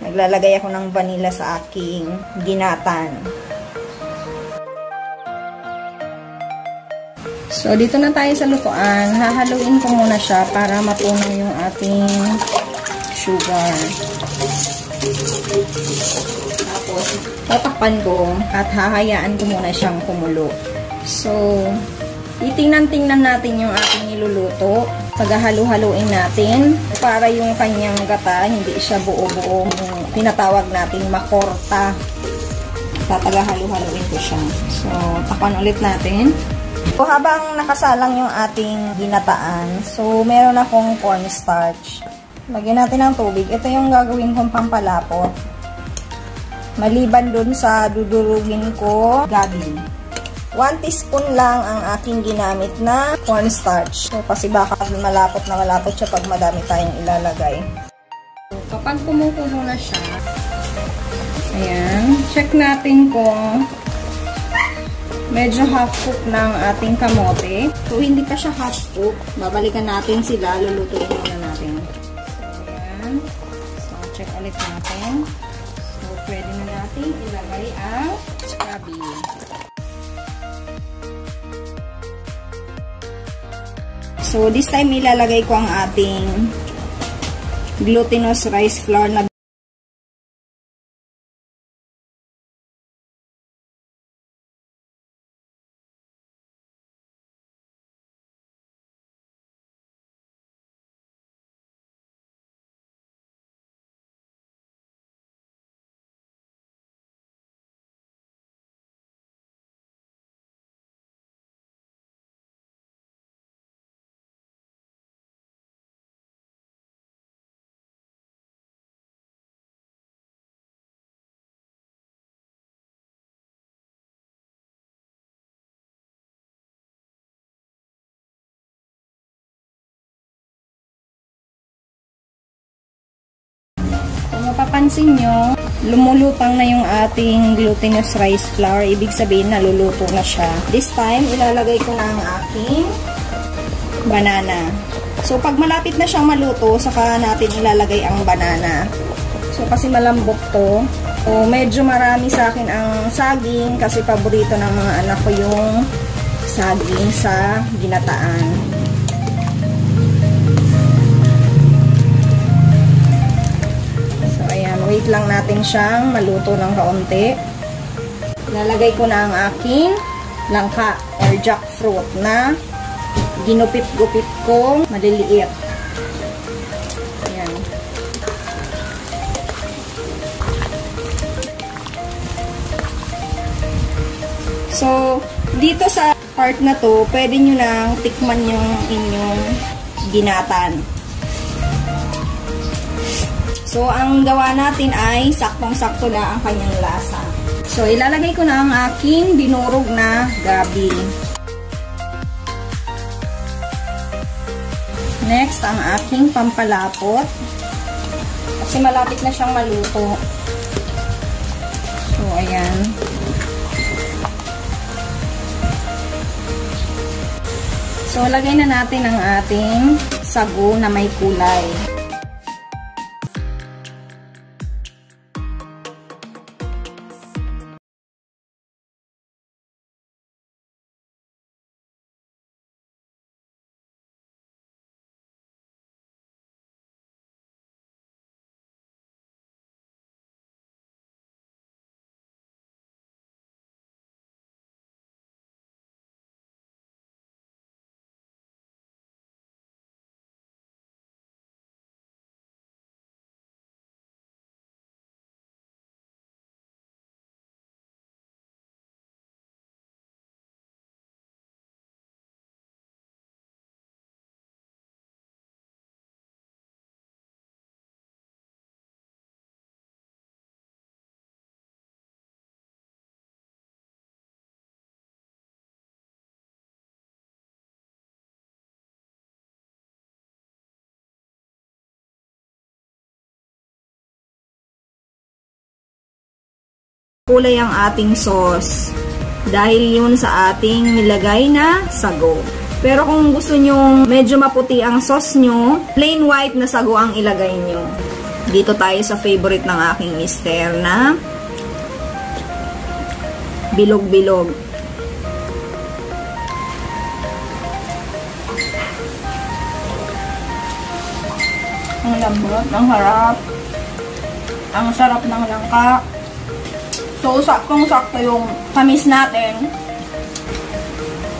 Naglalagay ako ng vanilla sa aking ginatan. So, dito na tayo sa lutuan. Hahaluin ko muna siya para mapuno yung ating sugar. Tapos, tatakpan ko at hahayaan ko muna siyang kumulo. So, titingnan-tingnan natin yung ating niluluto. Paghahalu-haluin natin para yung kanyang gata hindi siya buo-buo. Tinatawag natin makorta. Tatagahalu-haluin ko siya. So, takpan ulit natin. So, habang nakasalang yung ating ginataan, so, meron akong cornstarch. Lagyan natin ng tubig. Ito yung gagawin kong pampalapot. Maliban dun sa dudurugin ko gabi. 1 teaspoon lang ang aking ginamit na cornstarch. So, kasi baka malapot na malapot siya pag madami tayong ilalagay. So, kapag kumukulo na siya, ayan, check natin kung medyo half cook ng ating kamote. So, hindi pa siya half cook. Babalikan natin sila. Lulutuin muna natin. So, ayan. So, check ulit natin. So, pwede na natin ilagay ang scrubby. So, this time ilalagay ko ang ating glutinous rice flour na mapapansin nyo, lumulutang na yung ating glutinous rice flour. Ibig sabihin, naluluto na siya. This time, ilalagay ko na ang aking banana. So, pag malapit na siyang maluto, saka natin ilalagay ang banana. So, kasi malambot to. So, medyo marami sa akin ang saging kasi paborito ng mga anak ko yung saging sa ginataan. Wait lang natin siyang maluto ng kaunti. Lalagay ko na ang aking langka or jackfruit na ginupit-gupit kong maliliit. Ayan. So, dito sa part na to, pwede nyo nang tikman yung inyong ginatan. So, ang gawa natin ay saktong-sakto na ang kanyang lasa. So, ilalagay ko na ang aking dinurog na gabi. Next, ang aking pampalapot. Kasi malapit na siyang maluto. So, ayan. So, lagay na natin ang ating sago na may kulay. Kulay ang ating sauce dahil yun sa ating nilagay na sago. Pero kung gusto nyo medyo maputi ang sauce nyo, plain white na sago ang ilagay nyo. Dito tayo sa favorite ng aking mister na bilog-bilog. Ang lambot, ang harap. Ang sarap ng langka. So, saktong-sakto yung tamis natin.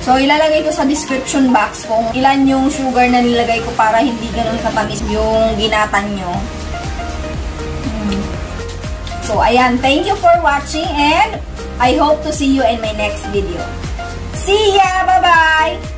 So, ilalagay ko sa description box kung ilan yung sugar na nilagay ko para hindi ganun katamis yung ginatan nyo. So, ayan. Thank you for watching and I hope to see you in my next video. See ya! Bye-bye!